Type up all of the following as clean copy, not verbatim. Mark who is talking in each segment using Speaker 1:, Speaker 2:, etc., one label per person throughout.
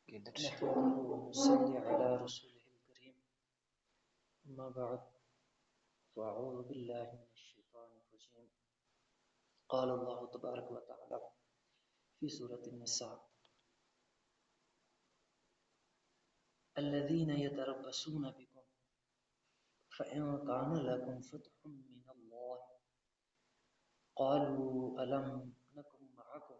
Speaker 1: نحمده ونصلي على رسوله الكريم أما بعد فأعوذ بالله من الشيطان الرجيم قال الله تبارك وتعالى في سورة النساء الذين يتربصون بكم فإن كان لكم فتح من الله قالوا ألم نكن معكم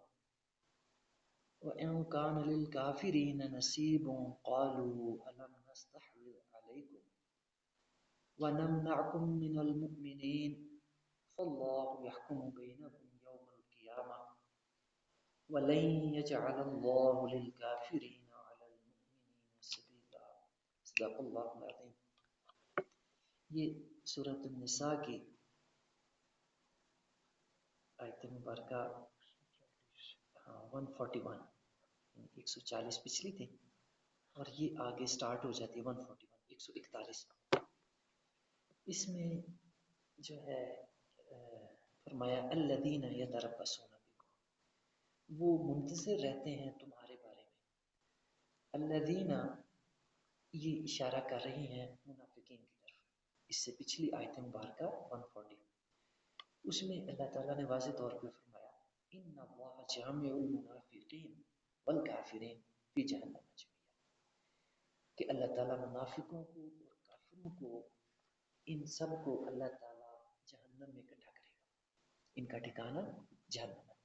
Speaker 1: وإن كان للكافرين نصيب قالوا ألم نستحوذ عليكم ونمنعكم من المؤمنين فالله يحكم بينكم يوم القيامة ولن يجعل الله للكافرين على المؤمنين سبيلا صدق اللہ العظیم. یہ سورۃ النساء کی آیت مبارکہ 141 140 پچھلی تھی اور یہ آگے سٹارٹ ہو جاتی ہے 141 141. اس میں جو ہے فرمایا الذین یتربصون بکم، وہ منتظر رہتے ہیں تمہارے بارے میں. الذین یہ اشارہ کر رہی ہیں منافقین کی طرف. اس سے پچھلی آیت مبارکہ 140 اس میں اللہ تعالیٰ نے واضح طور پہ فرمایا ان اللہ جامع المنافقین والکافرین فی جہنم جميعا، کہ اللہ تعالیٰ منافقوں کو اور کافروں کو ان سب کو اللہ تعالیٰ جہنم میں اکٹھا کرے گا. ان کا ٹھکانہ جہنم ہے.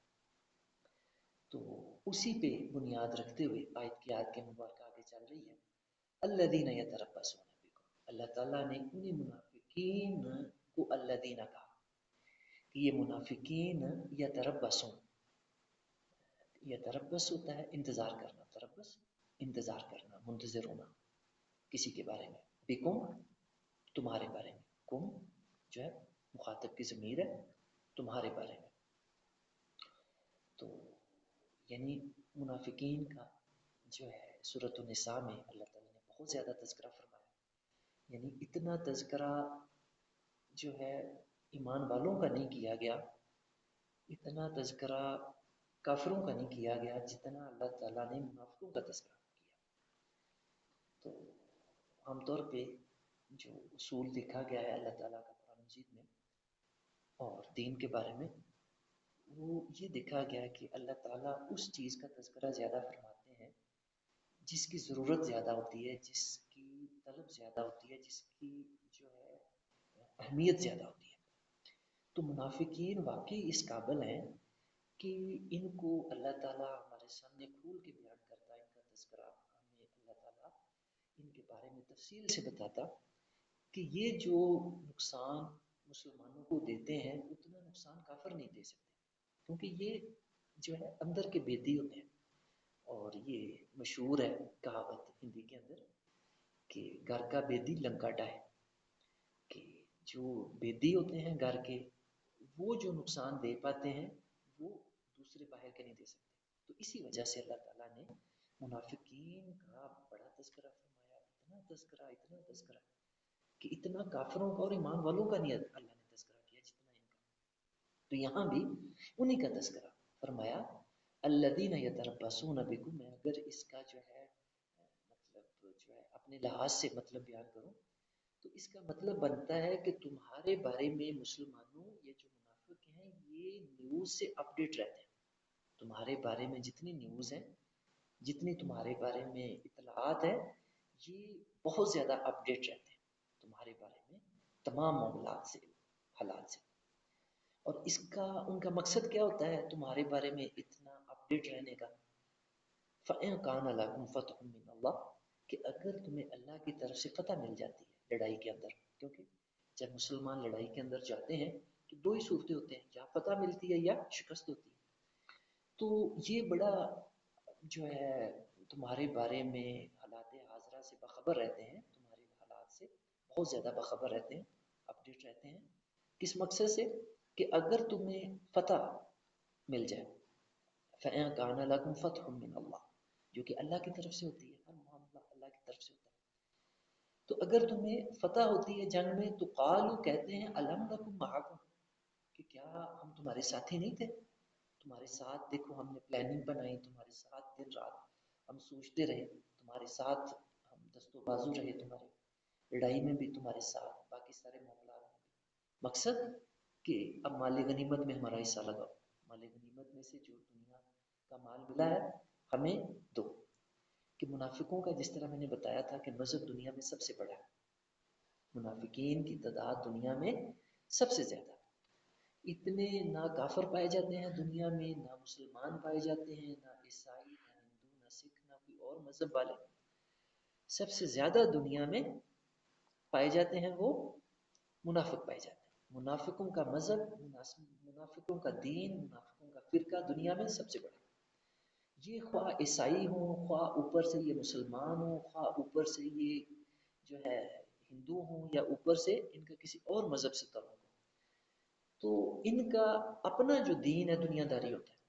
Speaker 1: تو اسی پہ بنیاد رکھتے ہوئے آیت کی آیت کے مبارکہ آگے چل رہی ہے. الذین یتربصون بکم، اللہ تعالیٰ نے انہیں منافقین کو الذین کہا کہ یہ منافقین یتربصون، یتربص ہوتا ہے انتظار کرنا، تربص انتظار کرنا، منتظر ہونا کسی کے بارے میں. بکم تمہارے بارے میں، کم جو ہے مخاطب کی ضمیر ہے، تمہارے بارے میں. تو یعنی منافقین کا جو ہے سورۃ النساء میں اللہ تعالیٰ نے بہت زیادہ تذکرہ فرمایا. یعنی اتنا تذکرہ جو ہے ایمان والوں کا نہیں کیا گیا، اتنا تذکرہ کافروں کا نہیں کیا گیا جتنا اللہ تعالیٰ نے منافقوں کا تذکرہ کیا. تو عام طور پہ جو اصول دیکھا گیا ہے اللہ تعالیٰ کا قرآن مجید میں اور دین کے بارے میں، وہ یہ دیکھا گیا کہ اللہ تعالیٰ اس چیز کا تذکرہ زیادہ فرماتے ہیں جس کی ضرورت زیادہ ہوتی ہے، جس کی طلب زیادہ ہوتی ہے، جس کی جو ہے اہمیت زیادہ ہوتی ہے. تو منافقین واقعی اس قابل ہیں کہ ان کو اللہ تعالیٰ ہمارے سامنے کھول کے بیان کرتا ہے. ان کا تذکرہ ہمیں اللہ تعالیٰ ان کے بارے میں تفصیل سے بتاتا کہ یہ جو نقصان مسلمانوں کو دیتے ہیں اتنا نقصان کافر نہیں دے سکتے، کیونکہ یہ جو ہے اندر کے بیدی ہوتے ہیں. اور یہ مشہور ہے کہاوت ہندی کے اندر کہ گھر کا بیدی لنکاٹا ہے، کہ جو بیدی ہوتے ہیں گھر کے وہ جو نقصان دے پاتے ہیں وہ دوسرے باہر کے نہیں دے سکتے. تو اسی وجہ سے اللہ تعالیٰ نے منافقین کا بڑا تذکرہ فرمایا. اتنا تذکرہ کہ اتنا کافروں کا اور ایمان والوں کا نہیں اللہ نے تذکرہ کیا جتنا ان کا. تو یہاں بھی انہی کا تذکرہ فرمایا الذین یتربصون بکم. میں اگر اس کا جو ہے مطلب جو ہے اپنے لحاظ سے مطلب بیان کروں تو اس کا مطلب بنتا ہے کہ تمہارے بارے میں مسلمانوں یہ جو منافق ہیں یہ نیوز سے اپڈیٹ رہتے ہیں. تمہارے بارے میں جتنی نیوز ہیں، جتنی تمہارے بارے میں اطلاعات ہیں، یہ بہت زیادہ اپڈیٹ رہتے ہیں تمہارے بارے میں تمام معاملات سے، حالات سے. اور اس کا ان کا مقصد کیا ہوتا ہے تمہارے بارے میں اتنا اپڈیٹ رہنے کا؟ فَإِن كَانَ لَكُمْ فَتْحٌ مِّنَ اللَّهِ، کہ اگر تمہیں اللہ کی طرف سے فتح مل جاتی ہے لڑائی کے اندر. کیونکہ جب مسلمان لڑائی کے اندر جاتے ہیں تو دو ہی صورتیں ہوتے ہیں، یا فتح ملتی ہے یا شکست ہوتی ہے. تو یہ بڑا جو ہے تمہارے بارے میں حالات حاضرہ سے باخبر رہتے ہیں، تمہارے حالات سے بہت زیادہ باخبر رہتے ہیں، اپڈیٹ رہتے ہیں. کس مقصد سے؟ کہ اگر تمہیں فتح مل جائے فَإِن كَانَ لَكُمْ فَتْحٌ مِّنَ اللَّهِ، جو کہ اللہ کی طرف سے ہوتی ہے، ہر معاملہ اللہ کی طرف سے ہوتا ہے. تو اگر تمہیں فتح ہوتی ہے جنگ میں تو قالوا کہتے ہیں أَلَمْ نَكُن مَعَكُمْ، کہ کیا ہم تمہارے ساتھی نہیں تھے؟ تمہارے ساتھ دیکھو ہم نے پلاننگ بنائی، تمہارے ساتھ دن رات ہم سوچتے رہے تمہارے ساتھ، ہم دست و بازو رہے تمہارے، لڑائی میں بھی تمہارے ساتھ، باقی سارے معاملات میں بھی۔ مقصد کہ اب مال غنیمت میں ہمارا حصہ لگاؤ، مال غنیمت میں سے جو دنیا کا مال ملا ہے ہمیں دو۔ کہ منافقوں کا جس طرح میں نے بتایا تھا کہ مذہب دنیا میں سب سے بڑا ہے، منافقین کی تعداد دنیا میں سب سے زیادہ، اتنے نہ کافر پائے جاتے ہیں دنیا میں، نہ مسلمان پائے جاتے ہیں، نہ عیسائی، نہ ہندو، نہ سکھ، نہ کوئی اور مذہب والے۔ سب سے زیادہ دنیا میں پائے جاتے ہیں وہ منافق پائے جاتے ہیں۔ منافقوں کا مذہب، منافقوں کا دین، منافقوں کا فرقہ دنیا میں سب سے بڑا۔ یہ خواہ عیسائی ہوں، خواہ اوپر سے یہ مسلمان ہوں، خواہ اوپر سے یہ جو ہے ہندو ہوں، یا اوپر سے ان کا کسی اور مذہب سے تعلق ہو، تو ان کا اپنا جو دین ہے دنیا داری ہوتا ہے۔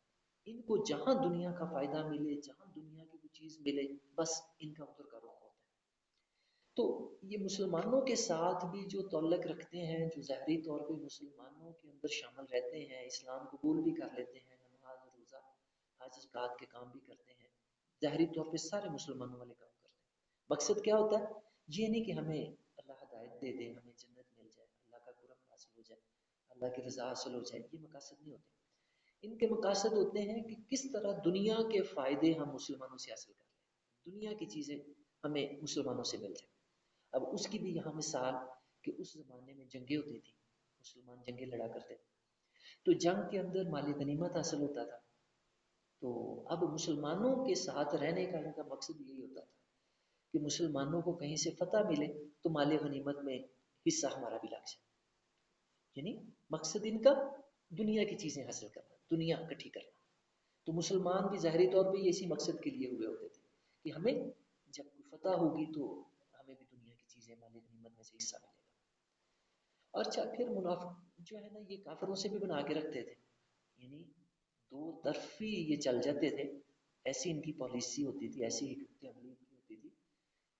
Speaker 1: ان کو جہاں دنیا کا فائدہ ملے، جہاں دنیا کی کوئی چیز ملے، بس ان کا ادھر کا رخ ہوتا ہے۔ تو یہ مسلمانوں کے ساتھ بھی جو تعلق رکھتے ہیں، جو ظاہری طور پہ مسلمانوں کے اندر شامل رہتے ہیں، اسلام قبول بھی کر لیتے ہیں، نماز روزہ حج زکوٰۃ کے کام بھی کرتے ہیں، ظاہری طور پہ سارے مسلمانوں والے کام کرتے ہیں، مقصد کیا ہوتا ہے؟ یہ نہیں کہ ہمیں اللہ ہدایت دے دے، ہمیں جنت مل جائے، اللہ کا قرب حاصل ہو جائے، اللہ کی رضا حاصل ہو جائے، یہ مقاصد نہیں ہوتے۔ ان کے مقاصد ہوتے ہیں کہ کس طرح دنیا کے فائدے ہم مسلمانوں سے حاصل کر لیں، دنیا کی چیزیں ہمیں مسلمانوں سے مل جائیں۔ اب اس کی بھی یہاں مثال کہ اس زمانے میں جنگیں ہوتی تھیں، مسلمان جنگیں لڑا کرتے تھے، تو جنگ کے اندر مال غنیمت حاصل ہوتا تھا۔ تو اب مسلمانوں کے ساتھ رہنے کا ان کا مقصد یہی ہوتا تھا کہ مسلمانوں کو کہیں سے فتح ملے تو مال غنیمت میں حصہ ہمارا بھی لگ جائے، یعنی مقصد ان کا دنیا کی چیزیں حاصل کرنا، دنیا اکٹھی کرنا۔ تو مسلمان بھی ظاہری طور پہ اسی مقصد کے لیے ہوئے ہوتے تھے کہ ہمیں جب کوئی فتح ہوگی تو ہمیں بھی دنیا کی چیزیں مال غنیمت میں سے حصہ ملے گا۔ اچھا، پھر منافق جو ہے نا یہ کافروں سے بھی بنا کے رکھتے تھے، یعنی دو طرفی یہ چل جاتے تھے، ایسی ان کی پالیسی ہوتی تھی، ایسی حکمت عملی ہوتی تھی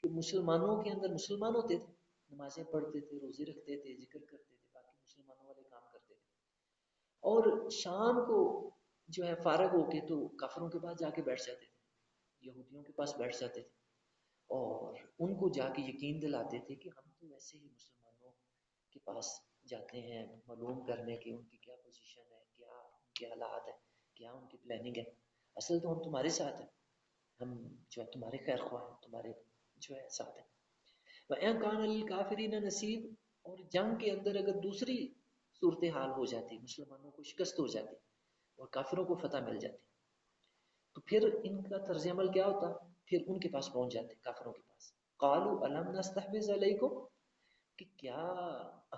Speaker 1: کہ مسلمانوں کے اندر مسلمان ہوتے تھے، نمازیں پڑھتے تھے، روزے رکھتے تھے، ذکر کرتے تھے، باقی مسلمانوں والے کام کرتے تھے، اور شام کو جو ہے فارغ ہو کے تو کافروں کے پاس جا کے بیٹھ جاتے تھے، یہودیوں کے پاس بیٹھ جاتے تھے، اور ان کو جا کے یقین دلاتے تھے کہ ہم تو ویسے ہی مسلمانوں کے پاس جاتے ہیں معلوم کرنے کی ان کی کیا پوزیشن ہے، کیا ان کے حالات ہیں، کیا ان کی پلاننگ ہے، اصل تو ہم تمہارے ساتھ ہیں، ہم جو ہے تمہارے خیر خواہ ہیں، تمہارے جو ہے ساتھ ہیں۔ وَإِن كَانَ لِلْكَافِرِينَ نَصِيبٌ، اور جنگ کے اندر اگر دوسری صورتحال ہو جاتی، مسلمانوں کو شکست ہو جاتی اور کافروں کو فتح مل جاتی، تو پھر ان کا طرز عمل کیا ہوتا؟ پھر ان کے پاس پہنچ جاتے، کافروں کے پاس، قالوا الم نستحوذ علیکم، کہ کیا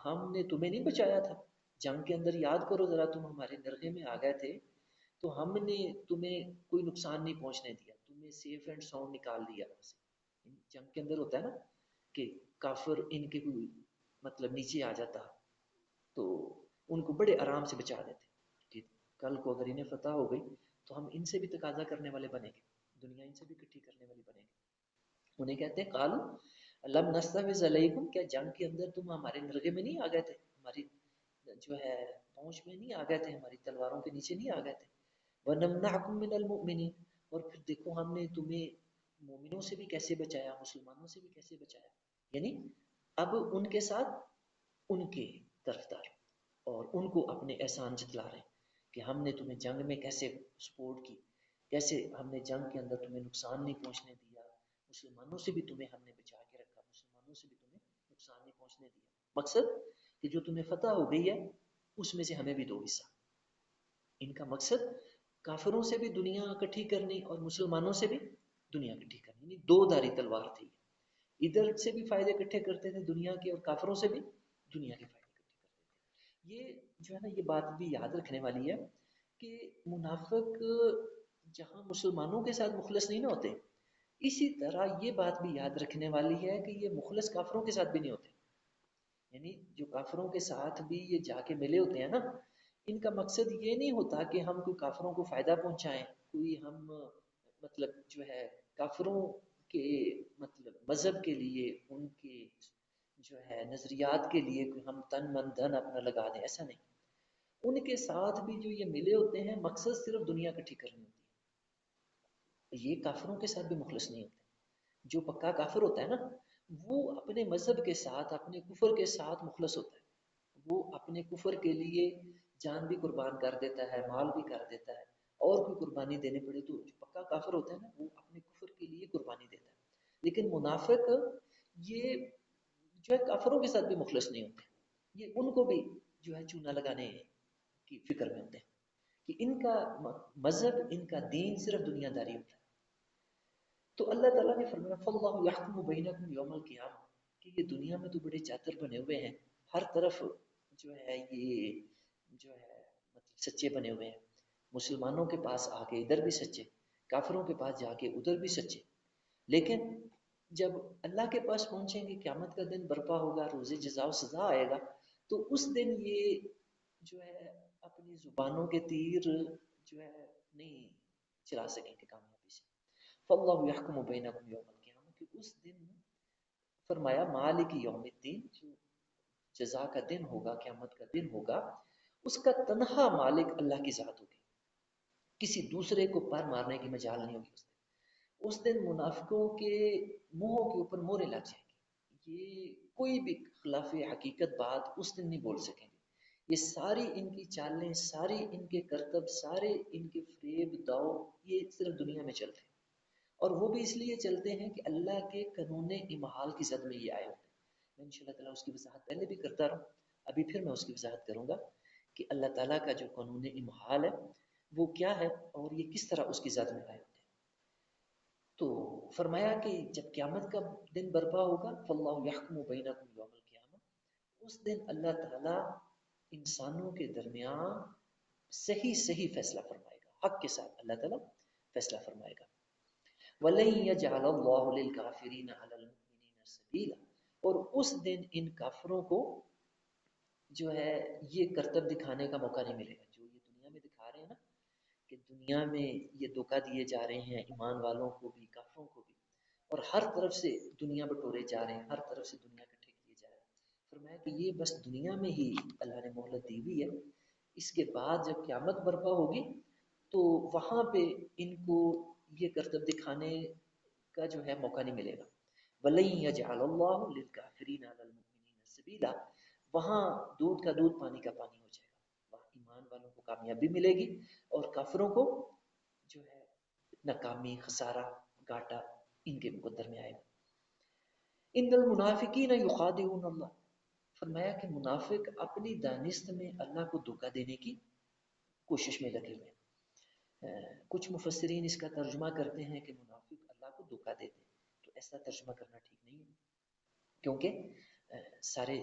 Speaker 1: ہم نے تمہیں نہیں بچایا تھا جنگ کے اندر؟ یاد کرو ذرا، تم ہمارے نرغے میں آ گئے تھے تو ہم نے تمہیں کوئی نقصان نہیں پہنچنے دیا، تمہیں سیف اینڈ ساؤنڈ نکال دیا وہاں سے۔ جنگ کے اندر ہوتا ہے نا کہ کافر ان کے کوئی مطلب نیچے آ جاتا تو ان کو بڑے آرام سے بچا دیتے کہ کل کو اگر انہیں فتح ہو گئی تو ہم ان سے بھی تقاضا کرنے والے بنیں گے، دنیا ان سے بھی اکٹھی کرنے والی بنے گی۔ انہیں کہتے ہیں قالو لم نستحوذ علیکم، کیا جنگ کے اندر تم ہمارے نرغے میں نہیں آ گئے تھے، ہماری جو ہے پہنچ میں نہیں آ گئے تھے، ہماری تلواروں کے نیچے نہیں آ گئے تھے۔ وَنَمْنَعْكُمْ مِنَ الْمُؤْمِنِينَ، اور پھر دیکھو ہم نے تمہیں مومنوں سے بھی کیسے بچایا، مسلمانوں سے بھی کیسے بچایا، یعنی اب ان کے ساتھ ان کے طرفدار اور ان کو اپنے احسان جتلا رہے ہیں کہ ہم نے تمہیں جنگ میں کیسے سپورٹ کی، کیسے ہم نے جنگ کے اندر تمہیں نقصان نہیں پہنچنے دیا، مسلمانوں سے بھی تمہیں ہم نے بچا کے رکھا، مسلمانوں سے بھی تمہیں نقصان نہیں پہنچنے دیا، مقصد کہ جو تمہیں فتح ہو گئی ہے اس میں سے ہمیں بھی دو حصہ۔ ان کا مقصد کافروں سے بھی دنیا اکٹھی کرنی اور مسلمانوں سے بھی دنیا اکٹھی کرنی، یعنی دو دھاری تلوار تھی، ادھر سے بھی فائدے اکٹھے کرتے تھے دنیا کے اور کافروں سے بھی دنیا کے فائدے اکٹھے کرتے تھے۔ یہ جو ہے نا یہ بات بھی یاد رکھنے والی ہے کہ منافق جہاں مسلمانوں کے ساتھ مخلص نہیں نہ ہوتے، اسی طرح یہ بات بھی یاد رکھنے والی ہے کہ یہ مخلص کافروں کے ساتھ بھی نہیں ہوتے، یعنی جو کافروں کے ساتھ بھی یہ جا کے ملے ہوتے ہیں نا، ان کا مقصد یہ نہیں ہوتا کہ ہم کوئی کافروں کو فائدہ پہنچائیں، کوئی ہم مطلب جو ہے کافروں کے مطلب مذہب کے لیے، ان کے جو ہے نظریات کے لیے کوئی ہم تن من دھن اپنا لگا دیں، ایسا نہیں۔ ان کے ساتھ بھی جو یہ ملے ہوتے ہیں مقصد صرف دنیا اکٹھی کرنی ہوتی یہ کافروں کے ساتھ بھی مخلص نہیں ہوتے. جو پکا کافر ہوتا ہے نا وہ اپنے مذہب کے ساتھ اپنے کفر کے ساتھ مخلص ہوتا ہے. وہ اپنے کفر کے لیے جان بھی قربان کر دیتا ہے، مال بھی کر دیتا ہے، اور کوئی قربانی دینے پڑے تو جو پکا کافر ہوتا ہے نا وہ اپنے کفر کے لیے قربانی دیتا ہے. لیکن منافق یہ جو ہے کافروں کے ساتھ بھی مخلص نہیں ہوتے. یہ ان کو بھی جو ہے چونا لگانے کی فکر میں ہوتے ہیں کہ ان کا مذہب ان کا دین صرف دنیا داری ہوتا ہے. تو اللہ تعالیٰ نے فرمایا فاللہ یحکم بینکم یوم القیامہ کہ یہ دنیا میں تو بڑے چاتر بنے ہوئے ہیں، ہر طرف جو ہے یہ جو ہے مطلب سچے بنے ہوئے ہیں. مسلمانوں کے پاس آ کے ادھر بھی سچے، کافروں کے پاس جا کے ادھر بھی سچے. لیکن جب اللہ کے پاس پہنچیں گے، قیامت کا دن برپا ہوگا، روز جزا و سزا آئے گا، تو اس دن یہ جو ہے اپنی زبانوں کے تیر جو ہے نہیں چلا سکیں گے کامیابی سے. فاللہ یحکم بینکم یوم القیامہ کہ اس دن فرمایا مالک یوم الدین جو جزا کا دن ہوگا، قیامت کا دن ہوگا، اس کا تنہا مالک اللہ کی ذات ہوگی. کسی دوسرے کو پر مارنے کی مجال نہیں ہوگی. اس دن منافقوں کے منہوں کے اوپر مورے لگ جائیں گے. یہ کوئی بھی خلاف حقیقت بات اس دن نہیں بول سکیں گے. یہ ساری ان کی چالیں، ساری ان کے کرتب، سارے ان کے فریب داؤ یہ صرف دنیا میں چلتے ہیں. اور وہ بھی اس لیے چلتے ہیں کہ اللہ کے قانون امحال کی زد میں یہ آئے ہوتے ہیں. میں انشاءاللہ تعالیٰ اس کی وضاحت پہلے بھی کرتا رہا، ابھی پھر میں اس کی وضاحت کروں گا کہ اللہ تعالیٰ کا جو قانون امحال ہے وہ کیا ہے اور یہ کس طرح اس کی زد میں آئے ہوتے ہیں. تو فرمایا کہ جب قیامت کا دن برپا ہوگا فاللہ یحکم بینکم یوم القیامہ، اس دن اللہ تعالیٰ انسانوں کے درمیان صحیح صحیح فیصلہ فرمائے گا، حق کے ساتھ اللہ تعالیٰ فیصلہ فرمائے گا. وَلَن يَجْعَلَ اللَّهُ لِلْكَافِرِينَ عَلَى الْمُؤْمِنِينَ سَبِيلًا اور اس دن ان کافروں کو جو ہے یہ کرتب دکھانے کا موقع نہیں ملے گا جو یہ دنیا میں دکھا رہے ہیں نا کہ دنیا میں یہ دھوکہ دیے جا رہے ہیں ایمان والوں کو بھی کافروں کو بھی، اور ہر طرف سے دنیا بٹورے جا رہے ہیں، ہر طرف سے دنیا اکٹھے کیے جا رہے ہیں. فرمایا کہ یہ بس دنیا میں ہی اللہ نے مہلت دی ہوئی ہے. اس کے بعد جب قیامت برپا ہوگی تو وہاں پہ ان کو یہ کرتب دکھانے کا جو ہے موقع نہیں ملے گا. وَلَن يَجْعَلَ اللَّهُ لِلْكَافِرِينَ عَلَى الْمُؤْمِنِينَ سَبِيلًا وہاں دودھ کا دودھ پانی کا پانی ہو جائے گا. وہاں ایمان والوں کو کامیابی ملے گی اور کافروں کو جو ہے ناکامی، خسارہ، گھاٹا ان کے مقدر میں آئے گا. ان المنافقین یخادعون اللہ فرمایا کہ منافق اپنی دانست میں اللہ کو دھوکہ دینے کی کوشش میں لگے ہوئے ہیں. کچھ مفسرین اس کا ترجمہ کرتے ہیں کہ منافق اللہ کو دھوکہ دیتے ہیں. تو ایسا ترجمہ کرنا ٹھیک نہیں ہے کیونکہ سارے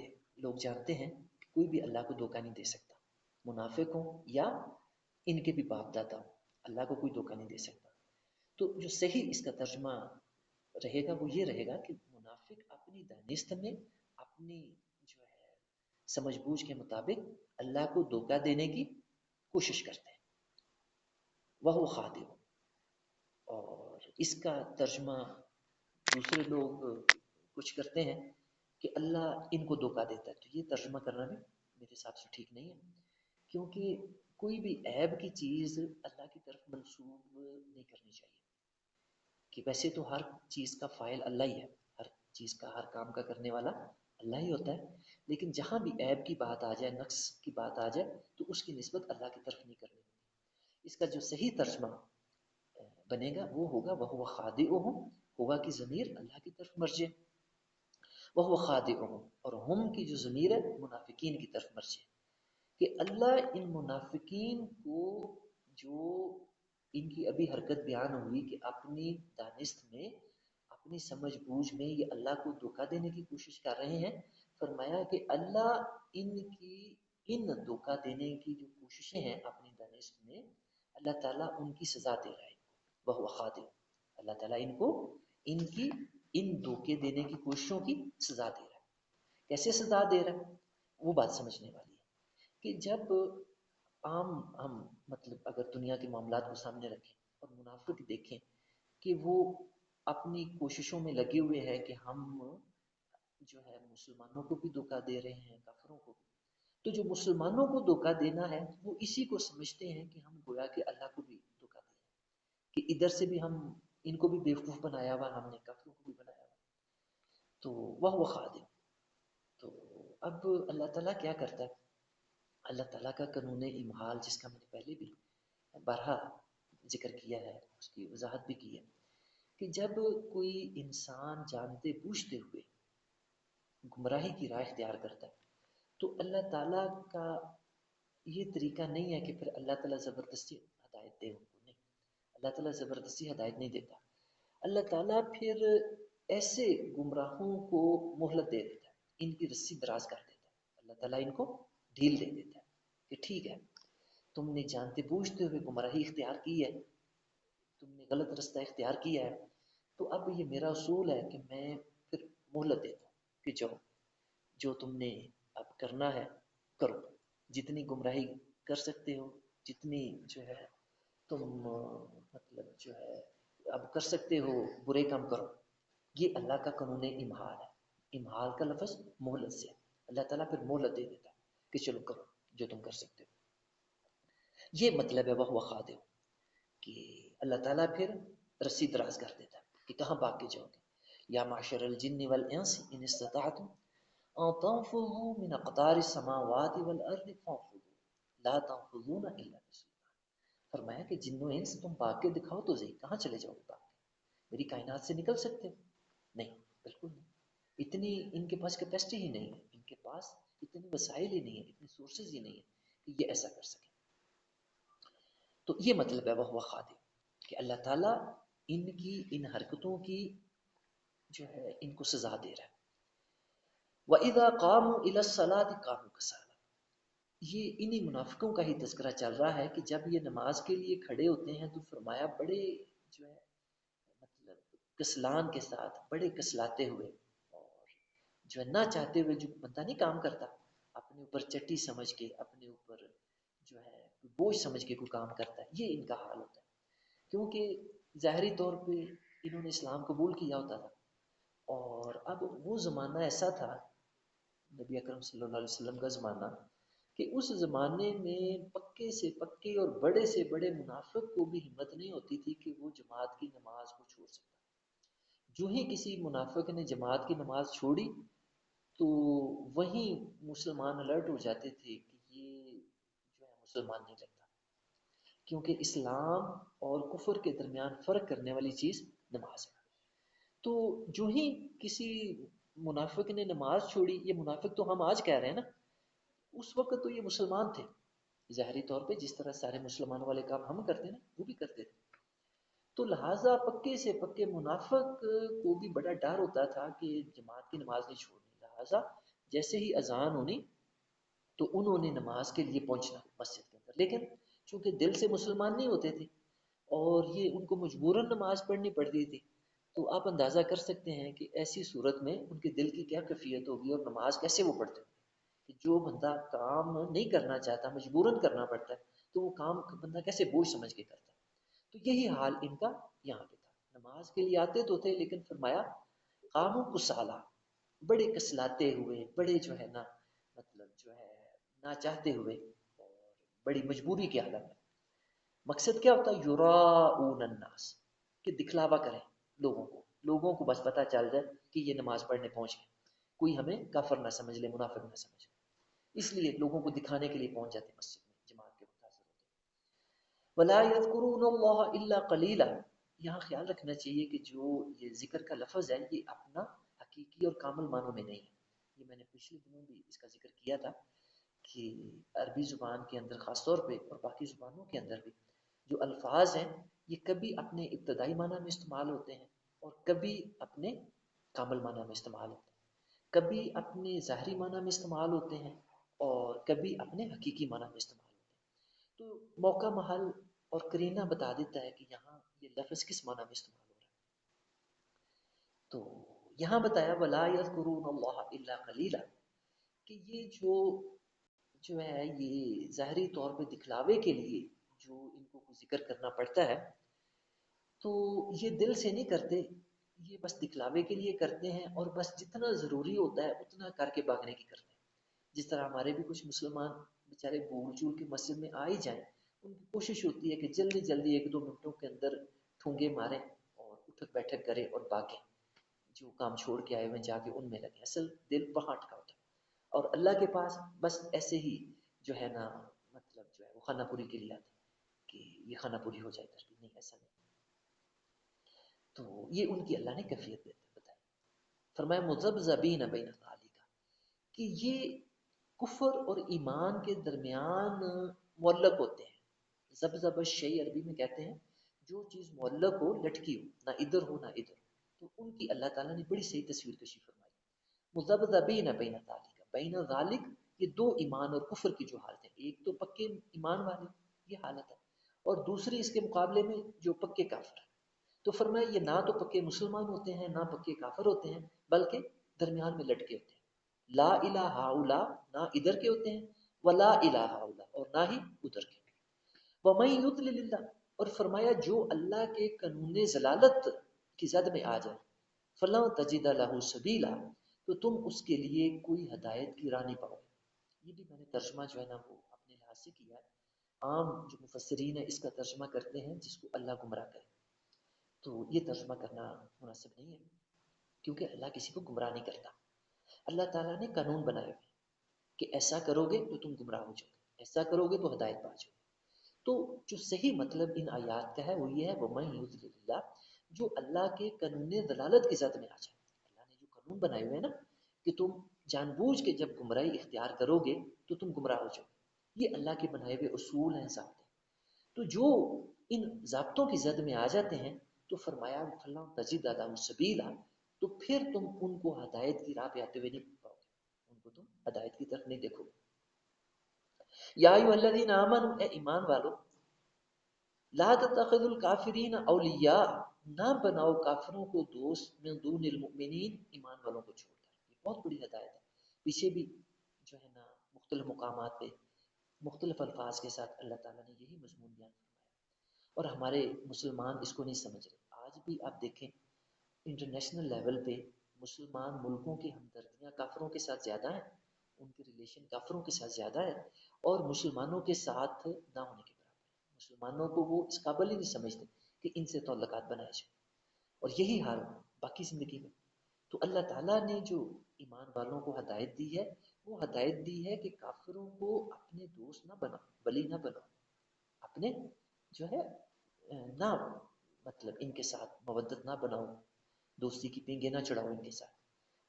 Speaker 1: لوگ جانتے ہیں کہ کوئی بھی اللہ کو دھوکہ نہیں دے سکتا. منافق ہوں یا ان کے بھی باپ دادا ہوں، اللہ کو کوئی دھوکہ نہیں دے سکتا. تو جو صحیح اس کا ترجمہ رہے گا وہ یہ رہے گا کہ منافق اپنی دانست میں اپنی جو ہے سمجھ بوجھ کے مطابق اللہ کو دھوکہ دینے کی کوشش کرتے ہیں. وہ خادع اور اس کا ترجمہ دوسرے لوگ کچھ کرتے ہیں کہ اللہ ان کو دھوکہ دیتا ہے. تو یہ ترجمہ کرنا بھی میرے حساب سے ٹھیک نہیں ہے کیونکہ کوئی بھی عیب کی چیز اللہ کی طرف منسوب نہیں کرنی چاہیے. کہ ویسے تو ہر چیز کا فاعل اللہ ہی ہے، ہر چیز کا ہر کام کا کرنے والا اللہ ہی ہوتا ہے، لیکن جہاں بھی عیب کی بات آ جائے، نقص کی بات آ جائے تو اس کی نسبت اللہ کی طرف نہیں کرنی. اس کا جو صحیح ترجمہ بنے گا وہ ہوگا وہ خادعہم، ہوگا کی ضمیر اللہ کی طرف مرجع، وہ خادعہم اور ہم کی جو ضمیر ہے منافقین کی طرف مرجع کہ اللہ ان منافقین کو جو ان کی ابھی حرکت بیان ہوئی کہ اپنی دانست میں اپنی سمجھ بوجھ میں یہ اللہ کو دھوکہ دینے کی کوشش کر رہے ہیں. فرمایا کہ اللہ ان دھوکہ دینے کی جو کوششیں ہیں اپنی دانست میں اللہ تعالیٰ ان کی سزا دے رہا ہے. وہ خادع اللہ تعالیٰ ان کو ان کی ان دھوکے دینے کی کوششوں کی سزا دے رہا ہے. کیسے سزا دے رہا ہے وہ بات سمجھنے والی ہے کہ جب عام ہم مطلب اگر دنیا کے معاملات کو سامنے رکھیں اور منافق دیکھیں کہ وہ اپنی کوششوں میں لگے ہوئے ہیں کہ ہم جو ہے مسلمانوں کو بھی دھوکہ دے رہے ہیں، کافروں کو بھی. تو جو مسلمانوں کو دھوکہ دینا ہے وہ اسی کو سمجھتے ہیں کہ ہم گویا کہ اللہ کو بھی دھوکہ دیں کہ ادھر سے بھی ہم ان کو بھی بیوقوف بنایا ہوا ہم نے، کافروں کو بھی بنایا ہوا. تو وہ خادم. تو اب اللہ تعالیٰ کیا کرتا ہے؟ اللہ تعالیٰ کا قانون امہال، جس کا میں نے پہلے بھی بارہا ذکر کیا ہے، اس کی وضاحت بھی کی ہے، کہ جب کوئی انسان جانتے بوجھتے ہوئے گمراہی کی راہ اختیار کرتا ہے تو اللہ تعالیٰ کا یہ طریقہ نہیں ہے کہ پھر اللہ تعالیٰ زبردستی ہدایت دے ان کو. نہیں، اللہ تعالیٰ زبردستی ہدایت نہیں دیتا. اللہ تعالیٰ پھر ایسے گمراہوں کو مہلت دے دیتا ہے، ان کی رسی دراز کر دیتا ہے. اللہ تعالیٰ ان کو ڈھیل دے دیتا ہے کہ ٹھیک ہے، تم نے جانتے بوجھتے ہوئے گمراہی اختیار کی ہے، تم نے غلط رستہ اختیار کیا ہے، تو اب یہ میرا اصول ہے کہ میں پھر مہلت دیتا ہوں کہ جو تم نے اب کرنا ہے کرو، جتنی گمراہی کر سکتے ہو، جتنی جو ہے تم مطلب جو ہے اب کر سکتے ہو برے کام کرو. یہ اللہ کا قانون امہال ہے. امہال کا لفظ مہلت سے ہے. اللہ تعالیٰ پھر مہلت دے دیتا ہے کہ چلو کرو جو تم کر سکتے ہو. یہ مطلب ہے وہ خادم، کہ اللہ تعالیٰ پھر رسی دراز کر دیتا ہے کہ کہاں بھاگ کے جاؤ گے. یا معشر الجن والانس ان استطعتم ان تنفذوا من اقطار السماوات والارض فانفذوا لا تنفذون الا بسلطان. فرمایا کہ جنوں انس تم بھاگ کے دکھاؤ تو صحیح، کہاں چلے جاؤ گے بھاگ کے؟ میری کائنات سے نکل سکتے ہو؟ نہیں، بالکل نہیں. اتنی ان کے پاس کیپیسٹی ہی نہیں ہے، ان کے پاس اتنے وسائل ہی نہیں ہے، اتنی سورسز ہی نہیں ہے کہ یہ ایسا کر سکیں. تو یہ مطلب ہے وہ خادم، کہ اللہ تعالیٰ ان کی ان حرکتوں کی جو ہے ان کو سزا دے رہا ہے. وَإِذَا قَامُوا إِلَى الصَّلَاةِ قَامُوا كُسَالَىٰ. یہ انہی منافقوں کا ہی تذکرہ چل رہا ہے کہ جب یہ نماز کے لیے کھڑے ہوتے ہیں تو فرمایا بڑے جو ہے مطلب کسلان کے ساتھ، بڑے کسلاتے ہوئے، اور جو ہے نہ چاہتے ہوئے، جو بندہ نہیں کام کرتا اپنے اوپر چٹی سمجھ کے، اپنے اوپر جو ہے بوجھ سمجھ کے کوئی کام کرتا ہے، یہ ان کا حال ہوتا ہے. کیونکہ ظاہری طور پہ انہوں نے اسلام قبول کیا ہوتا تھا، اور اب وہ زمانہ ایسا تھا، نبی اکرم صلی اللہ علیہ وسلم کا زمانہ، کہ اس زمانے میں پکے سے پکے اور بڑے سے بڑے منافق کو بھی ہمت نہیں ہوتی تھی کہ وہ جماعت کی نماز کو چھوڑ سکتا. جو ہی کسی منافق نے جماعت کی نماز چھوڑی تو وہیں مسلمان الرٹ ہو جاتے تھے کہ یہ جو ہے مسلمان نہیں لگتا، کیونکہ اسلام اور کفر کے درمیان فرق کرنے والی چیز نماز ہے. تو جو ہی کسی منافق نے نماز چھوڑی، یہ منافق تو ہم آج کہہ رہے ہیں نا، اس وقت تو یہ مسلمان تھے ظاہری طور پہ، جس طرح سارے مسلمانوں والے کام ہم کرتے ہیں نا وہ بھی کرتے تھے. تو لہٰذا پکے سے پکے منافق کو بھی بڑا ڈر ہوتا تھا کہ جماعت کی نماز نہیں چھوڑنی. لہٰذا جیسے ہی اذان ہونی تو انہوں نے نماز کے لیے پہنچنا مسجد کے اندر. لیکن چونکہ دل سے مسلمان نہیں ہوتے تھے اور یہ ان کو مجبوراً نماز پڑھنی پڑتی تھی، تو آپ اندازہ کر سکتے ہیں کہ ایسی صورت میں ان کے دل کی کیا کیفیت ہوگی اور نماز کیسے وہ پڑھتے ہیں. کہ جو بندہ کام نہیں کرنا چاہتا، مجبوراً کرنا پڑتا ہے، تو وہ کام بندہ کیسے بوجھ سمجھ کے کرتا ہے. تو یہی حال ان کا یہاں پہ تھا. نماز کے لیے آتے تو تھے لیکن فرمایا قاموا کسالى، بڑے کسلاتے ہوئے، بڑے جو ہے نا مطلب جو ہے نہ چاہتے ہوئے اور بڑی مجبوری کے حالت میں. مقصد کیا ہوتا ہے؟ یراؤن الناس، کہ دکھلاوا کریں لوگوں کو بس پتہ چل جائے کہ یہ نماز پڑھنے پہنچ گئے، کوئی ہمیں کافر نہ سمجھ لے، منافق نہ سمجھ لے. اس لیے لوگوں کو دکھانے کے لیے پہنچ جاتے مسجد میں، جماعت کے متاثر ہوتے. ولا يذكرون الله الا قليلا. یہاں خیال رکھنا چاہیے کہ جو یہ ذکر کا لفظ ہے یہ اپنا حقیقی اور کامل معنوں میں نہیں ہے. یہ میں نے پچھلے دنوں بھی اس کا ذکر کیا تھا کہ عربی زبان کے اندر خاص طور پہ اور باقی زبانوں کے اندر بھی جو الفاظ ہیں یہ کبھی اپنے ابتدائی معنی میں استعمال ہوتے ہیں اور کبھی اپنے کامل معنی میں استعمال ہوتے ہیں، کبھی اپنے ظاہری معنی میں استعمال ہوتے ہیں اور کبھی اپنے حقیقی معنی میں استعمال ہوتے ہیں. تو موقع محل اور قرینہ بتا دیتا ہے کہ یہاں یہ لفظ کس معنی میں استعمال ہو رہا ہے. تو یہاں بتایا وَلَا يَذْكُرُونَ اللَّهَ إِلَّا قَلِيلًا، کہ یہ جو ہے یہ ظاہری طور پہ دکھلاوے کے لیے جو ان کو ذکر کرنا پڑتا ہے تو یہ دل سے نہیں کرتے، یہ بس دکھلاوے کے لیے کرتے ہیں اور بس جتنا ضروری ہوتا ہے اتنا کر کے بھاگنے کی کرتے ہیں. جس طرح ہمارے بھی کچھ مسلمان بیچارے بھول چول کے مسجد میں آ ہی جائیں، ان کی کوشش ہوتی ہے کہ جلدی جلدی 1-2 منٹوں کے اندر ٹھونگے ماریں اور اٹھک بیٹھک کرے اور بھاگے، جو کام چھوڑ کے آئے ہوئے جا کے ان میں لگے، اصل دل وہاں اٹکا ہوتا ہے. اور اللہ کے پاس بس ایسے ہی جو ہے نا مطلب جو ہے وہ خانہ پوری کے لیے آتے ہیں کہ یہ خانہ پوری ہو جائے گا، نہیں ایسا نہیں. تو یہ ان کی اللہ نے کیفیت بتائی. فرمایا مذبذبین بین ذالک، کہ یہ کفر اور ایمان کے درمیان معلق ہوتے ہیں. ذبذب الشیء عربی میں کہتے ہیں جو چیز معلق ہو، لٹکی ہو، نہ ادھر ہو نہ ادھر. تو ان کی اللہ تعالیٰ نے بڑی صحیح تصویر کشی فرمائی. مذبذبین بین ذالک، بین ذالک یہ دو ایمان اور کفر کی جو حالت ہے، ایک تو پکے ایمان والے یہ حالت ہے، اور دوسری اس کے مقابلے میں جو پکے کافر ہیں. تو فرمایا یہ نہ تو پکے مسلمان ہوتے ہیں نہ پکے کافر ہوتے ہیں، بلکہ درمیان میں لٹکے ہوتے ہیں. لا الہ ہؤلاء نہ ادھر کے ہوتے ہیں، ولا الہ ہؤلاء اور نہ ہی ادھر کے. وَمَن يُضْلِلِ اللَّهُ، اور فرمایا جو اللہ کے قانون ضلالت کی زد میں آ جائے، فَلَن تَجِدَ لَهُ سَبِيلًا، تو تم اس کے لیے کوئی ہدایت کی راہ نہیں پاؤ گے. یہ بھی میں نے ترجمہ جو ہے نا وہ اپنے لحاظ سے کیا ہے. عام جو مفسرین ہیں اس کا ترجمہ کرتے ہیں جس کو اللہ گمراہ کرے. تو یہ ترجمہ کرنا مناسب نہیں ہے، کیونکہ اللہ کسی کو گمراہ نہیں کرتا. اللہ تعالیٰ نے قانون بنائے ہوئے کہ ایسا کرو گے تو تم گمراہ ہو جاؤ گے، ایسا کرو گے تو ہدایت پا جاؤ گے. تو جو صحیح مطلب ان آیات کا ہے وہ یہ ہے وَمَن يُضْلِلِ اللَّهُ، جو اللہ کے قانون دلالت کی ذات میں آ جائے. اللہ نے جو قانون بنائے ہوئے ہیں نا کہ تم جان بوجھ کے جب گمراہی اختیار کرو گے تو تم گمراہ ہو جاؤ گے، یہ اللہ کے بنائے ہوئے اصول ہیں، ضابطے. تو جو ان ضابطوں کی زد میں آ جاتے ہیں تو فرمایا فَلَن تَجِدَ لَهُ سَبِيلًا، تو پھر تم ان کو ہدایت کی راہ پہ آتے ہوئے نہیں پاؤ گے، ان کو تم ہدایت کی طرف نہیں دیکھو گے. یا ایھا الذین آمنوا، اے ایمان والو، لا تتخذوا الکافرین اولیاء، نہ بناؤ کافروں کو دوست، من دون المؤمنین، ایمان والوں کو چھوڑ کر. یہ بہت بڑی ہدایت ہے. پیچھے بھی جو ہے نا مختلف مقامات پہ مختلف الفاظ کے ساتھ اللہ تعالیٰ نے یہی مضمون بیان فرمایا، اور ہمارے مسلمان اس کو نہیں سمجھ رہے. آج بھی آپ دیکھیں انٹرنیشنل لیول پہ مسلمان ملکوں کی ہمدردیاں کافروں کے ساتھ زیادہ ہیں، ان کے ریلیشن کافروں کے ساتھ زیادہ ہے، اور مسلمانوں کے ساتھ نہ ہونے کے برابر ہے. مسلمانوں کو وہ اس قابل ہی نہیں سمجھتے کہ ان سے تعلقات بنائے جائیں، اور یہی حال باقی زندگی میں. تو اللہ تعالیٰ نے جو ایمان والوں کو ہدایت دی ہے وہ ہدایت دی ہے کہ کافروں کو اپنے دوست نہ بناؤ، ولی نہ بناؤ، اپنے جو ہے نہ مطلب ان کے ساتھ مودت نہ بناؤ، دوستی کی پینگیں نہ چڑھاؤ ان کے ساتھ.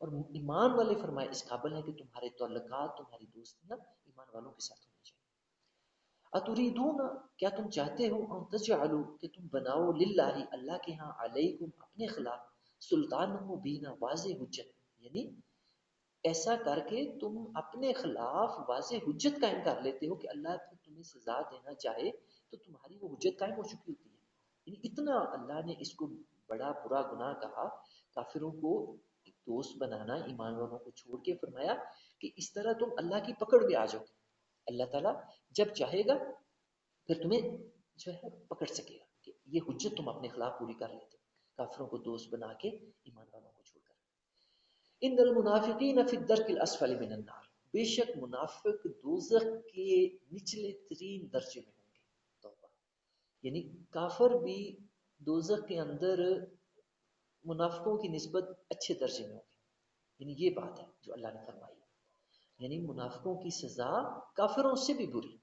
Speaker 1: اور ایمان والے فرمائے اس قابل ہیں کہ تمہارے تعلقات، تمہاری دوستیاں ایمان والوں کے ساتھ ہونی چاہیے. اتریدون، کیا تم چاہتے ہو، ان تجعلوا کہ تم بناؤ، للہ اللہ کے ہاں، علیکم اپنے خلاف، سلطان مبینہ واضح حجت، یعنی ایسا کر کے تم اپنے خلاف واضح حجت قائم کر لیتے ہو کہ اللہ تمہیں سزا دینا چاہے تو تمہاری وہ حجت قائم ہو چکی ہوتی ہے. یعنی اتنا اللہ نے اس کو بڑا برا گناہ کہا، کافروں کو دوست بنانا ایمان والوں کو چھوڑ کے. فرمایا کہ اس طرح تم اللہ کی پکڑ میں آ جاؤ گے. اللہ تعالیٰ جب چاہے گا پھر تمہیں جو ہے پکڑ سکے گا کہ یہ حجت تم اپنے خلاف پوری کر لیتے ہو، کافروں کو دوست بنا کے ایمان والوں کو چھوڑ کر. ان المنافقین فی الدرک الاسفل من النار، بے شک منافق دوزخ کے نچلے ترین درجے میں ہوں گے. توبہ، یعنی کافر بھی دوزخ کے اندر منافقوں کی نسبت اچھے درجے میں ہوں گے. یعنی یہ بات ہے جو اللہ نے فرمائی. یعنی منافقوں کی سزا کافروں سے بھی بری.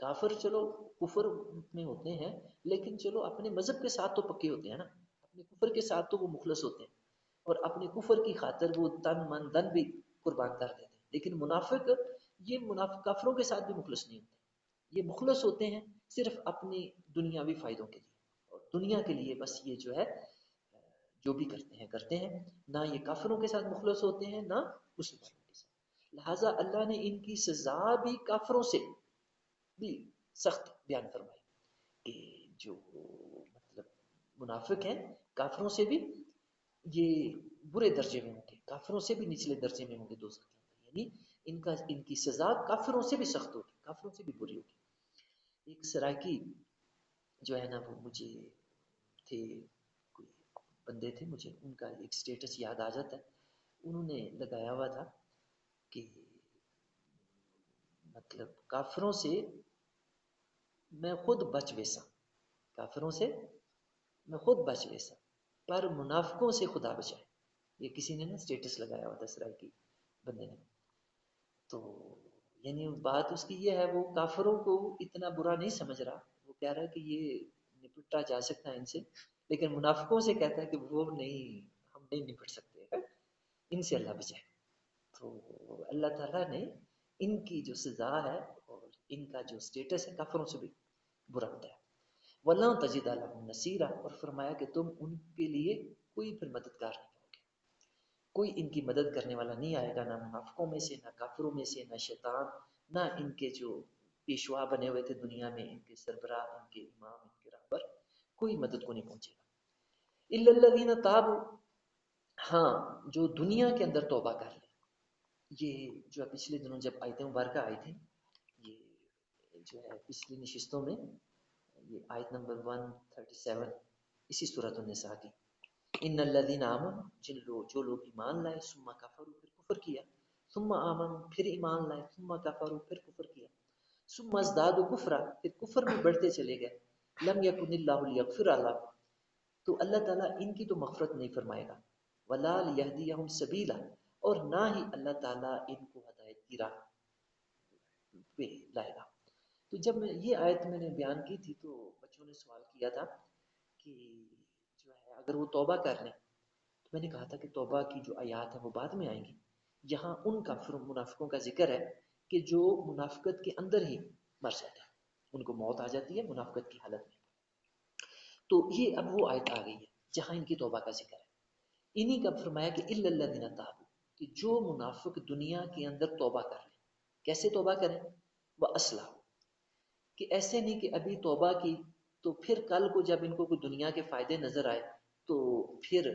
Speaker 1: کافر چلو کفر میں ہوتے ہیں لیکن چلو اپنے مذہب کے ساتھ تو پکے ہوتے ہیں نا، اپنے کفر کے ساتھ تو وہ مخلص ہوتے ہیں، اور اپنے کفر کی خاطر وہ تن من دن بھی قربان کر دیتے ہیں. لیکن منافق، یہ منافق کافروں کے ساتھ بھی مخلص نہیں ہوتے، یہ مخلص ہوتے ہیں صرف اپنی دنیاوی فائدوں کے لیے، اور دنیا کے لیے بس یہ جو ہے جو بھی کرتے ہیں. نہ یہ کافروں کے ساتھ مخلص ہوتے ہیں نہ مسلمانوں کے ساتھ. لہٰذا اللہ نے ان کی سزا بھی کافروں سے بھی سخت بیان فرمائی کہ جو مطلب منافق ہیں کافروں سے بھی یہ برے درجے میں ہوں گے، کافروں سے بھی نچلے درجے میں ہوں گے دوزخ کے اندر. یعنی ان کی سزا کافروں سے بھی سخت ہوگی، کافروں سے بھی بری ہوگی. ایک سرائکی جو ہے نا وہ مجھے تھے، کوئی بندے تھے، مجھے ان کا ایک سٹیٹس یاد آ جاتا ہے. انہوں نے لگایا ہوا تھا کہ مطلب کافروں سے میں خود بچ ویسا، کافروں سے میں خود بچ گئی سب، پر منافقوں سے خدا بچائے. یہ کسی نے نا اسٹیٹس لگایا ہوا تھا اسرائیل کی بندے نے. تو یعنی بات اس کی یہ ہے، وہ کافروں کو اتنا برا نہیں سمجھ رہا، وہ کہہ رہا ہے کہ یہ نپٹا جا سکتا ہے ان سے، لیکن منافقوں سے کہتا ہے کہ وہ نہیں، ہم نہیں نپٹ سکتے، ان سے اللہ بچائے. تو اللہ تعالیٰ نے ان کی جو سزا ہے اور ان کا جو سٹیٹس ہے کافروں سے بھی برا بتایا. وَلَن تَجِدَ لَهُمْ نَصِيرًا، اور فرمایا کہ تم ان کے لیے کوئی پھر مددگار نہیں پاؤ گے، کوئی ان کی مدد کرنے والا نہیں آئے گا، نہ منافقوں میں سے، نہ کافروں میں سے، نہ شیطان، نہ ان کے جو پیشوا بنے ہوئے تھے دنیا میں، ان کے سربراہ، ان کے امام، ان کے رہبر، کوئی مدد کو نہیں پہنچے گا. إِلَّا الَّذِينَ تَابُوا، ہاں جو دنیا کے اندر توبہ کر لے. یہ جو پچھلے دنوں جب آیتیں مبارکہ آئی تھیں، یہ جو ہے پچھلی نشستوں میں، یہ آیت نمبر 137 اسی سورۃ النساء کی. ان الذین آمنوا، جو لوگ ایمان لائے، ثم کفروا، پھر کفر کیا، ثم آمنوا، پھر ایمان لائے، ثم کفروا، پھر کفر کیا، ثم ازدادوا کفرا، پھر کفر میں بڑھتے چلے گئے. لم یکن اللہ لیغفر لهم، تو اللہ تعالیٰ ان کی تو مغفرت نہیں فرمائے گا. ولا لیہدیہم سبیلا، اور نہ ہی اللہ تعالیٰ ان کو ہدایت کی راہ پہ لائے گا. تو جب یہ آیت میں نے بیان کی تھی تو بچوں نے سوال کیا تھا کہ جو ہے اگر وہ توبہ کر لیں، تو میں نے کہا تھا کہ توبہ کی جو آیات ہیں وہ بعد میں آئیں گی. یہاں ان کافروں منافقوں کا ذکر ہے کہ جو منافقت کے اندر ہی مر جاتے ہیں، ان کو موت آ جاتی ہے منافقت کی حالت میں. تو یہ اب وہ آیت آ گئی ہے جہاں ان کی توبہ کا ذکر ہے. انہی کا فرمایا کہ الا الذین تابوا، کہ جو منافق دنیا کے اندر توبہ کر لیں. کیسے توبہ کریں؟ وہ اصلاح، کہ ایسے نہیں کہ ابھی توبہ کی تو پھر کل کو جب ان کو کوئی دنیا کے فائدے نظر آئے تو پھر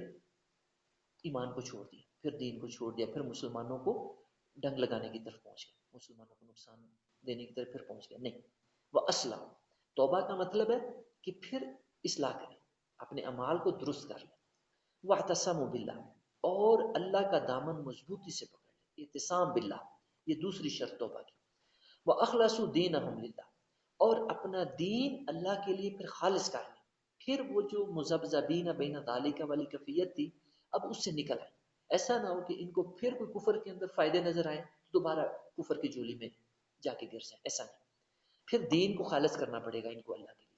Speaker 1: ایمان کو چھوڑ دیا، پھر دین کو چھوڑ دیا، پھر مسلمانوں کو ڈنگ لگانے کی طرف پہنچ گئے، مسلمانوں کو نقصان دینے کی طرف پھر پہنچ گئے. نہیں، وہ اصلاح، توبہ کا مطلب ہے کہ پھر اصلاح کریں، اپنے اعمال کو درست کر لیں. واعتصموا باللہ، اور اللہ کا دامن مضبوطی سے پکڑ لیں. اعتصام باللہ یہ دوسری شرط توبہ کی. وَأَخْلَصُوا دِينَهُمْ لِلَّهِ، اور اپنا دین اللہ کے لیے پھر خالص کر لیں. پھر وہ جو مذبذبین بین ذالک والی کیفیت تھی اب اس سے نکل آئے. ایسا نہ ہو کہ ان کو پھر کوئی کفر کے اندر فائدے نظر آئے تو دوبارہ کفر کی جولی میں جا کے گر جائیں، ایسا نہیں. پھر دین کو خالص کرنا پڑے گا ان کو اللہ کے لیے.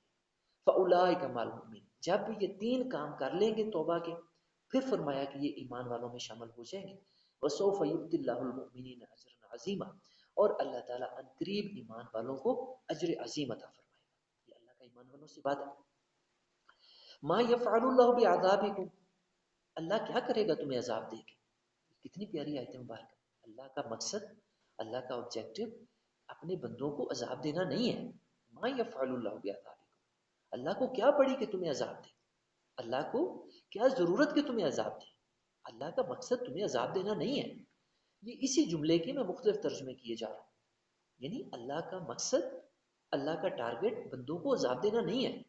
Speaker 1: فَأُولَٰئِکَ مَعَ الْمُؤْمِنِينَ، جب یہ تین کام کر لیں گے توبہ کے، پھر فرمایا کہ یہ ایمان والوں میں شامل ہو جائیں گے. وَسَوْفَ يُؤْتِ اللَّهُ الْمُؤْمِنِينَ أَجْرًا عَظِيمًا، اور اللہ تعالیٰ ان قریب ایمان والوں کو اجر عظیم عطا فرمائے گا. یہ اللہ کا ایمان والوں سے بات ہے. ما یفعل اللہ بعذابکم، اللہ کیا کرے گا تمہیں عذاب دے کے. کتنی پیاری آیت مبارک. اللہ کا مقصد، اللہ کا آبجیکٹو اپنے بندوں کو عذاب دینا نہیں ہے. ما یفعل اللہ بعذابکم، اللہ کو کیا پڑی کہ تمہیں عذاب دے، اللہ کو کیا ضرورت کہ تمہیں عذاب دے. اللہ کا مقصد تمہیں عذاب دینا نہیں ہے. یہ اسی جملے کے میں مختلف ترجمے کیے جا رہے ہیں. یعنی اللہ کا مقصد، اللہ کا ٹارگٹ بندوں کو عذاب دینا نہیں ہے.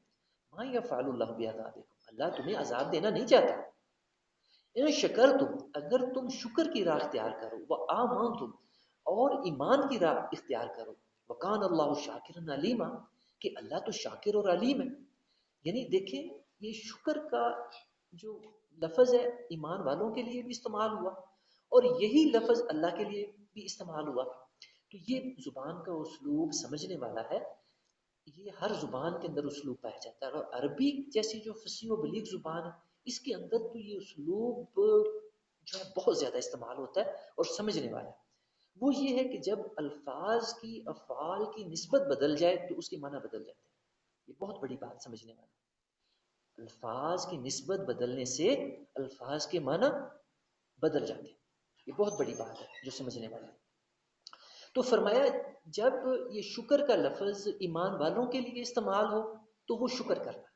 Speaker 1: ما یفعل اللہ بعذابکم، اللہ تمہیں عذاب دینا نہیں چاہتا. ان شکرتم، اگر تم شکر کی راہ اختیار کرو، وآمنتم، اور ایمان کی راہ اختیار کرو، وکان اللہ شاکرا علیما، کہ اللہ تو شاکر اور علیم ہے. یعنی دیکھیں یہ شکر کا جو لفظ ہے ایمان والوں کے لیے بھی استعمال ہوا اور یہی لفظ اللہ کے لیے بھی استعمال ہوا. تو یہ زبان کا اسلوب سمجھنے والا ہے، یہ ہر زبان کے اندر اسلوب پایا جاتا ہے. اور عربی جیسی جو فصیح و بلیغ زبان ہے اس کے اندر تو یہ اسلوب جو ہے بہت زیادہ استعمال ہوتا ہے اور سمجھنے والا ہے. وہ یہ ہے کہ جب الفاظ کی افعال کی نسبت بدل جائے تو اس کے معنی بدل جاتے ہیں. یہ بہت بڑی بات سمجھنے والا ہے. الفاظ کی نسبت بدلنے سے الفاظ کے معنی بدل جاتے ہیں. یہ بہت بڑی بات ہے جو سمجھنے والا ہے. تو فرمایا جب یہ شکر کا لفظ ایمان والوں کے لیے استعمال ہو تو وہ شکر کرنا،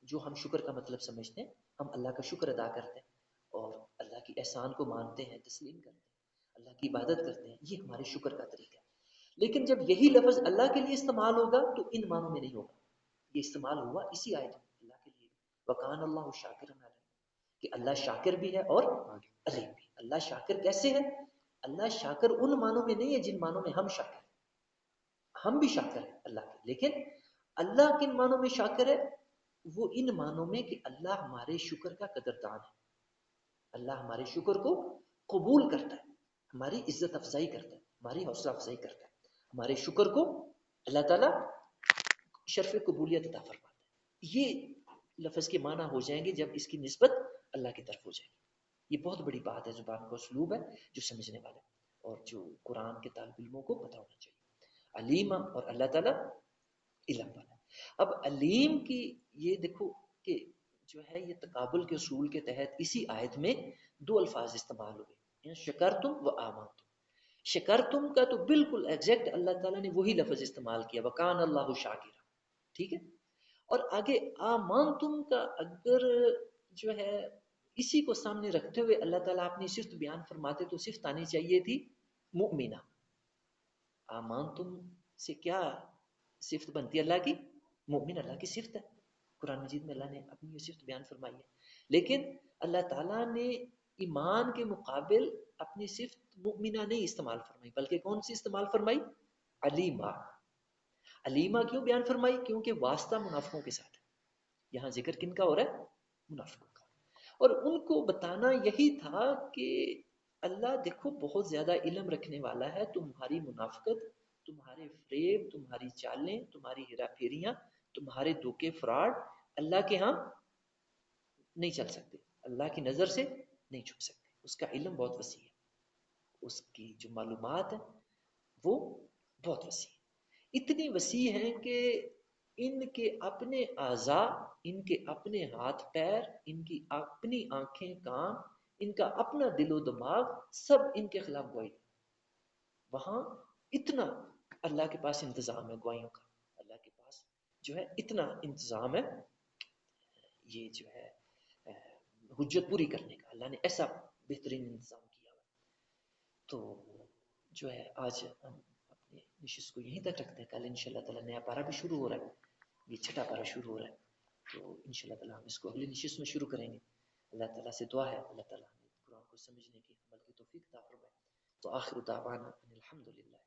Speaker 1: جو ہم شکر کا مطلب سمجھتے ہیں، ہم اللہ کا شکر ادا کرتے ہیں اور اللہ کی احسان کو مانتے ہیں، تسلیم کرتے ہیں، اللہ کی عبادت کرتے ہیں، یہ ہمارے شکر کا طریقہ ہے. لیکن جب یہی لفظ اللہ کے لیے استعمال ہوگا تو ان معنوں میں نہیں ہوگا. یہ استعمال ہوا اسی آیت میں اللہ کے لیے، وکان اللہ شاکر علیہ، کہ اللہ شاکر بھی ہے اور علیم بھی. اللہ شاکر کیسے ہے؟ اللہ شاکر ان معنوں میں نہیں ہے جن معنوں میں ہم شاکر ہیں. ہم بھی شاکر ہیں اللہ کے، لیکن اللہ کن معنوں میں شاکر ہے؟ وہ ان معنوں میں کہ اللہ ہمارے شکر کا قدردان ہے، اللہ ہمارے شکر کو قبول کرتا ہے، ہماری عزت افزائی کرتا ہے، ہماری حوصلہ افزائی کرتا ہے، ہمارے شکر کو اللہ تعالیٰ شرف قبولیت عطا فرماتا ہے. یہ لفظ کے معنی ہو جائیں گے جب اس کی نسبت اللہ کی طرف ہو جائے گی. یہ بہت بڑی بات ہے، زبان کا اسلوب ہے جو سمجھنے والے اور جو قرآن کے طالب علموں کو پتہ ہونا چاہیے. علیم اور اللہ تعالیٰ علم والا. اب علیم کی یہ دیکھو کہ جو ہے یہ تقابل کے اصول کے تحت اسی آیت میں دو الفاظ استعمال ہوئے، شکرتم و آمنتم. شکرتم کا تو بالکل ایگزیکٹ اللہ تعالیٰ نے وہی لفظ استعمال کیا، وکان اللہ شاکرا، ٹھیک ہے. اور آگے آمنتم کا اگر جو ہے اسی کو سامنے رکھتے ہوئے اللہ تعالیٰ اپنی صفت بیان فرماتے تو صفت آنی چاہیے تھی مؤمنہ. آمنتم سے کیا صفت بنتی ہے اللہ کی؟ مؤمن اللہ کی صفت ہے. قرآن مجید میں اللہ نے اپنی یہ صفت بیان فرمائی ہے، لیکن اللہ تعالیٰ نے ایمان کے مقابل اپنی صفت مؤمنہ نہیں استعمال فرمائی، بلکہ کون سی استعمال فرمائی؟ علیمہ. علیمہ کیوں بیان فرمائی؟ کیونکہ واسطہ منافقوں کے ساتھ ہے. یہاں ذکر کن کا ہو رہا ہے؟ منافقوں کا. اور ان کو بتانا یہی تھا کہ اللہ دیکھو بہت زیادہ علم رکھنے والا ہے، تمہاری منافقت، تمہارے فریب، تمہاری چالیں، تمہاری ہیرا پھیریاں، تمہارے دھوکے فراڈ اللہ کے ہاں نہیں چل سکتے، اللہ کی نظر سے نہیں چھپ سکتے. اس کا علم بہت وسیع ہے، اس کی جو معلومات ہیں وہ بہت وسیع ہے. اتنی وسیع ہیں کہ ان کے اپنے اعضاء، ان کے اپنے ہاتھ پیر، ان کی اپنی آنکھیں کان، ان کا اپنا دل و دماغ سب ان کے خلاف گواہی. وہاں اتنا اللہ کے پاس انتظام ہے گواہیوں کا، اللہ کے پاس جو ہے اتنا انتظام ہے یہ جو ہے حجت پوری کرنے کا. اللہ نے ایسا بہترین انتظام کیا ہوا. تو جو ہے آج ہم اپنے نشست کو یہیں تک رکھتے ہیں. کل انشاءاللہ تعالیٰ نیا پارہ بھی شروع ہو رہا ہے، یہ چھٹا پارہ شروع ہو رہا ہے، تو انشاءاللہ تعالیٰ ہم اس کو اگلی نشست میں شروع کریں گے. اللہ تعالیٰ سے دعا ہے اللہ تعالیٰ ہمیں قرآن کو سمجھنے کی، عمل کی توفیق عطا فرمائے. تو آخر دعوانا الحمدللہ.